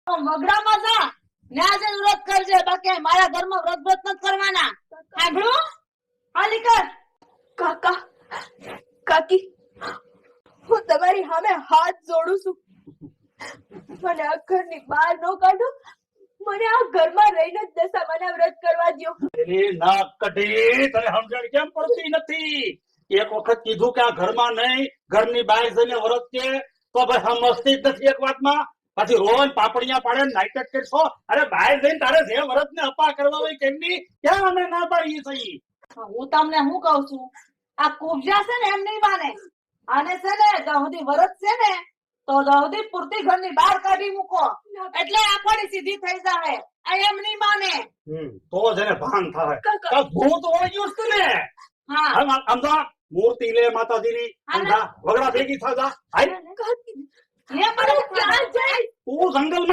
વગડામાં જા ને આજે વ્રત કરજે, બાકી મારા ઘરમાં વ્રત નથી કરવાના. સાંભળ્યું? હાલી કર. કાકા કાકી, હું તમારી સામે હાથ જોડું છું. મને આ ઘરની બહાર ન કાઢો. મને આ ઘરમાં રહીને જ દશામાના વ્રત કરવા દ્યો. એની નાક કઢી તને સમજણ કેમ પડતી નથી? એક વખત કીધું કે આ ઘરમાં નહીં, ઘરની બહાર જઈને વ્રત કે તો ભાઈ સમજતી જ નથી એક વાતમાં. પછી રોજ પાપડિયા પાડે નાટક કરશો. અરે બહાર જઈને તારે જે વ્રત ને અપા કરવા હોય કેમની ક્યાં અમે ના પાડીએ છીએ? હું તમને શું કઉ છું, આ કુબજા છે ને એમ નહીં માને. આને છે ને દહુદી વ્રત છે ને તો દહુદી પૂરતી ઘરની બહાર કાઢી મૂકો એટલે આખોડી સીધી થઈ જાય. આ એમ નહીં માને. તો જેને ભાન થાય તો ભૂત વળગ્યું છે ને. હા સમજા મૂર્તિ લે માતાજીની, સમજા વગડા ભેગી થા જા. એ મને ક્યાં જાય? તું જંગલમાં